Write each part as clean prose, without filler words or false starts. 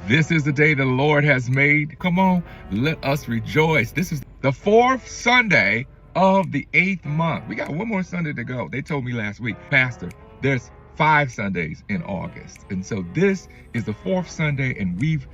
This is the day the Lord has made. Come on, let us rejoice. This is the 4th Sunday of the 8th month. We got one more Sunday to go. They told me last week, Pastor, there's 5 Sundays in August. And so this is the 4th Sunday, and we've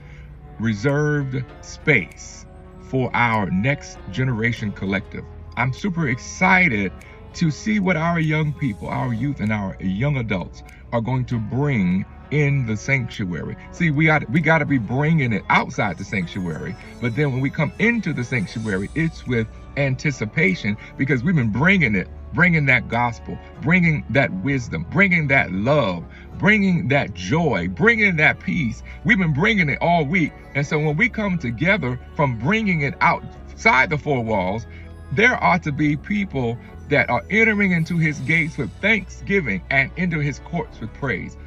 reserved space for our next generation collective. I'm super excited to see what our young people, our youth, and our young adults are going to bring in the sanctuary. See, we got to be bringing it outside the sanctuary, but then when we come into the sanctuary, it's with anticipation, because we've been bringing that gospel, bringing that wisdom, bringing that love, bringing that joy, bringing that peace. We've been bringing it all week. And so when we come together from bringing it outside the 4 walls, there ought to be people that are entering into his gates with thanksgiving and into his courts with praise.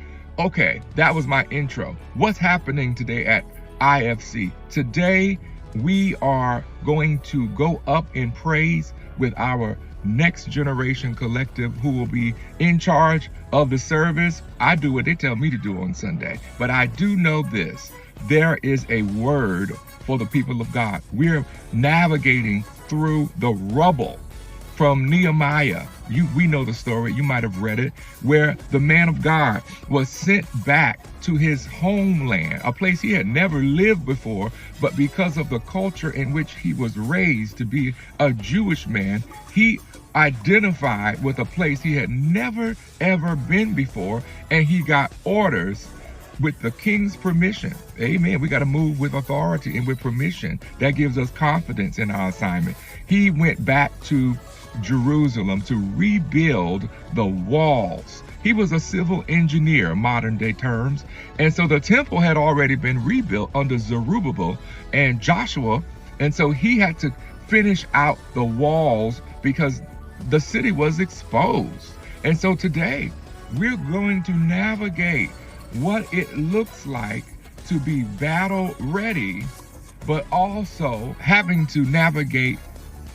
Okay, that was my intro. What's happening today at IFC? Today, we are going to go up in praise with our next generation collective who will be in charge of the service. I do what they tell me to do on Sunday, but I do know this. There is a word for the people of God. We're navigating through the rubble from Nehemiah. We know the story, you might have read it, where the man of God was sent back to his homeland, a place he had never lived before, but because of the culture in which he was raised to be a Jewish man, he identified with a place he had never ever been before, and he got orders with the king's permission. Amen. We got to move with authority and with permission. That gives us confidence in our assignment. He went back to Jerusalem to rebuild the walls. He was a civil engineer, modern day terms. And so the temple had already been rebuilt under Zerubbabel and Joshua. And so he had to finish out the walls because the city was exposed. And so today we're going to navigate what it looks like to be battle ready, but also having to navigate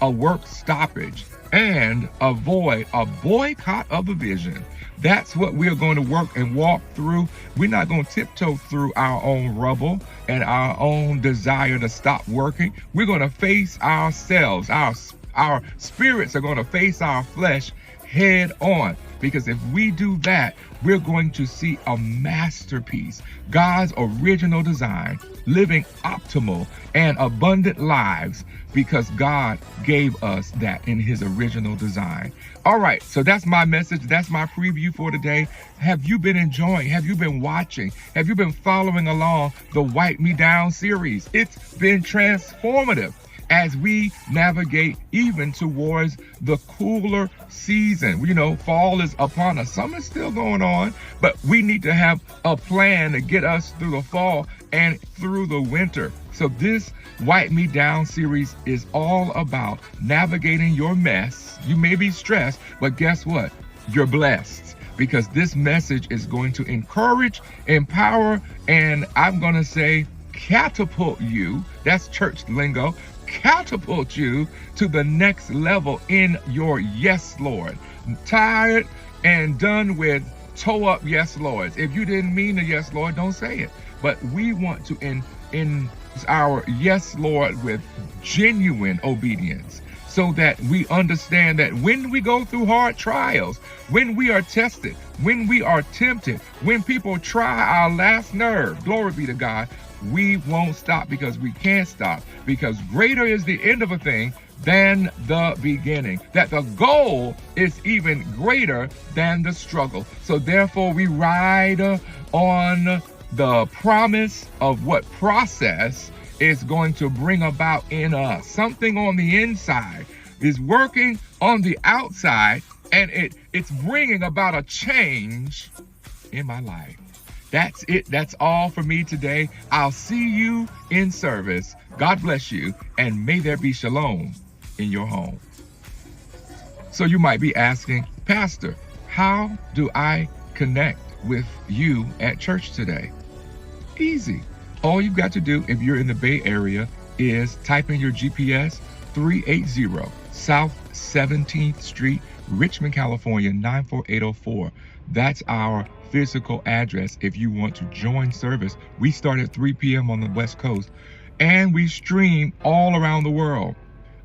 a work stoppage and avoid a boycott of the vision. That's what we're going to work and walk through. We're not going to tiptoe through our own rubble and our own desire to stop working. We're going to face ourselves. Our spirits are going to face our flesh head on, because if we do that, we're going to see a masterpiece, God's original design, living optimal and abundant lives, because God gave us that in his original design. All right, so that's my message. That's my preview for today. Have you been enjoying? Have you been watching? Have you been following along the Wipe Me Down series? It's been transformative as we navigate even towards the cooler season. You know, fall is upon us. Summer's still going on, but we need to have a plan to get us through the fall and through the winter. So this Wipe Me Down series is all about navigating your mess. You may be stressed, but guess what? You're blessed, because this message is going to encourage, empower, and I'm going to say catapult you. That's church lingo. Catapult you to the next level in your yes, Lord. Tired and done with toe up yes, Lords. If you didn't mean a yes, Lord, don't say it. But we want to end our yes, Lord, with genuine obedience, so that we understand that when we go through hard trials, when we are tested, when we are tempted, when people try our last nerve, glory be to God, we won't stop, because we can't stop, because greater is the end of a thing than the beginning, that the goal is even greater than the struggle. So therefore we ride on the promise of what process is going to bring about in us. Something on the inside is working on the outside, and it's bringing about a change in my life. That's it. That's all for me today. I'll see you in service. God bless you, and may there be shalom in your home. So you might be asking, Pastor, how do I connect with you at church today? Easy. All you've got to do, if you're in the Bay Area, is type in your GPS 380 South 17th Street, Richmond, California, 94804. That's our physical address if you want to join service. We start at 3 p.m. on the West Coast, and we stream all around the world.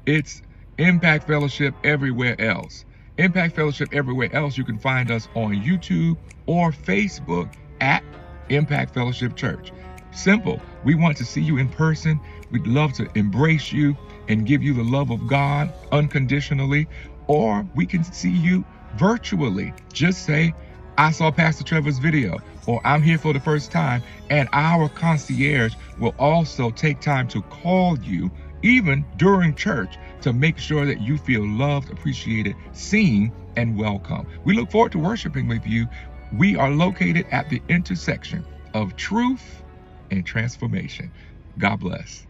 It's Impact Fellowship everywhere else. Impact Fellowship everywhere else. You can find us on YouTube or Facebook at Impact Fellowship Church. Simple. We want to see you in person. We'd love to embrace you and give you the love of God unconditionally. Or we can see you virtually. Just say, I saw Pastor Trevor's video, or I'm here for the first time, and our concierge will also take time to call you even during church to make sure that you feel loved, appreciated, seen, and welcome. We look forward to worshiping with you. We are located at the intersection of truth and transformation. God bless.